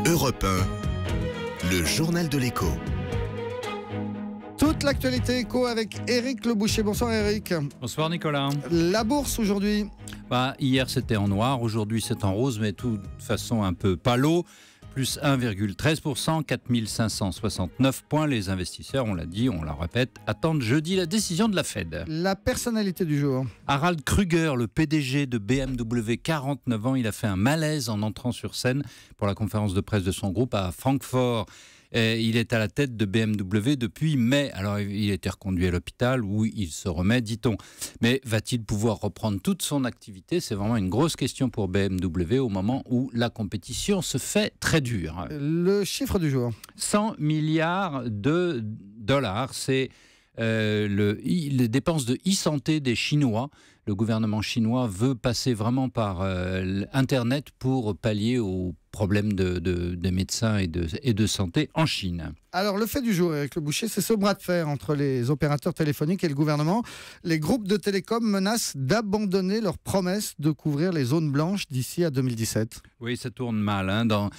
Europe 1, le journal de l'écho. Toute l'actualité éco avec Éric Le Boucher. Bonsoir Éric. Bonsoir Nicolas. La bourse aujourd'hui. Hier c'était en noir, aujourd'hui c'est en rose, mais de toute façon un peu palo. Plus 1,13%, 4569 points. Les investisseurs, on l'a dit, on la répète, attendent jeudi la décision de la Fed. La personnalité du jour. Harald Krüger, le PDG de BMW, 49 ans, il a fait un malaise en entrant sur scène pour la conférence de presse de son groupe à Francfort. Il est à la tête de BMW depuis mai. Alors, il a été reconduit à l'hôpital où il se remet, dit-on. Mais va-t-il pouvoir reprendre toute son activité? C'est vraiment une grosse question pour BMW au moment où la compétition se fait très dure. Le chiffre du jour. 100 milliards de dollars, c'est les dépenses de e-santé des Chinois. Le gouvernement chinois veut passer vraiment par Internet pour pallier aux problèmes des médecins et de santé en Chine. Alors, le fait du jour, Éric Le Boucher, c'est ce bras de fer entre les opérateurs téléphoniques et le gouvernement. Les groupes de télécom menacent d'abandonner leur promesse de couvrir les zones blanches d'ici à 2017. Oui, ça tourne mal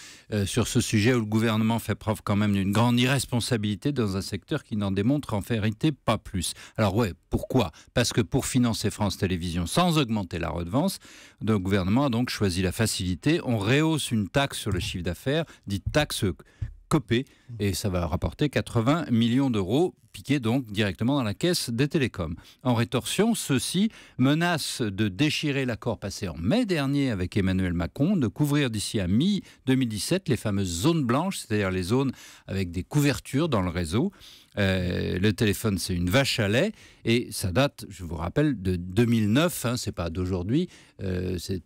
sur ce sujet où le gouvernement fait preuve quand même d'une grande irresponsabilité dans un secteur qui n'en démontre en vérité pas plus. Alors pourquoi? Parce que pour financer France Télévisions sans augmenter la redevance, le gouvernement a donc choisi la facilité. On rehausse une taxe sur le chiffre d'affaires, dite taxe Copé, et ça va rapporter 80 millions d'euros, piqués donc directement dans la caisse des télécoms. En rétorsion, ceux-ci menacent de déchirer l'accord passé en mai dernier avec Emmanuel Macron, de couvrir d'ici à mi-2017 les fameuses zones blanches, c'est-à-dire les zones avec des couvertures dans le réseau. Le téléphone, c'est une vache à lait, et ça date, je vous rappelle, de 2009, c'est pas d'aujourd'hui.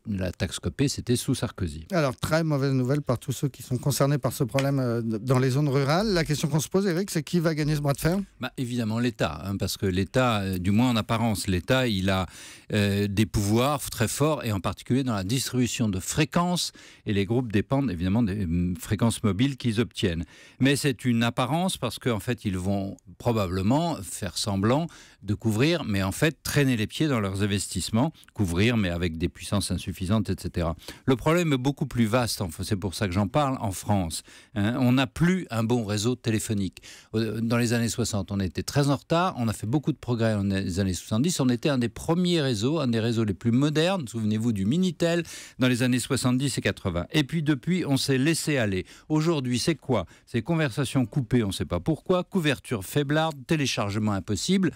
La taxe Copé, c'était sous Sarkozy. Alors, très mauvaise nouvelle par tous ceux qui sont concernés par ce problème dans les zones rurales. La question qu'on se pose, Éric, c'est qui va gagner ce bras de fer? Évidemment l'État, parce que l'État, du moins en apparence, l'État, il a des pouvoirs très forts, et en particulier dans la distribution de fréquences, et les groupes dépendent évidemment des fréquences mobiles qu'ils obtiennent. Mais c'est une apparence, parce qu'en fait, ils vont probablement faire semblant de couvrir, mais en fait traîner les pieds dans leurs investissements, couvrir mais avec des puissances insuffisantes, etc. Le problème est beaucoup plus vaste, c'est pour ça que j'en parle, en France. On n'a plus un bon réseau téléphonique. Dans les années 60, on était très en retard, on a fait beaucoup de progrès dans les années 70, on était un des premiers réseaux, un des réseaux les plus modernes, souvenez-vous du Minitel, dans les années 70 et 80. Et puis depuis, on s'est laissé aller. Aujourd'hui, c'est quoi? C'est conversations coupées, on ne sait pas pourquoi, couverture faiblarde, téléchargement impossible.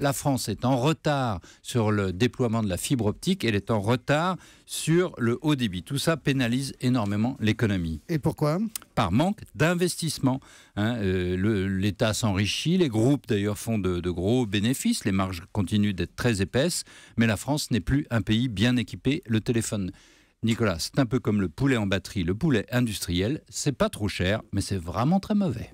La France est en retard sur le déploiement de la fibre optique, elle est en retard sur le haut débit. Tout ça pénalise énormément l'économie. Et pourquoi? Par manque d'investissement. L'État s'enrichit, les groupes d'ailleurs font de gros bénéfices, les marges continuent d'être très épaisses, mais la France n'est plus un pays bien équipé. Le téléphone, Nicolas, c'est un peu comme le poulet en batterie, le poulet industriel, c'est pas trop cher, mais c'est vraiment très mauvais.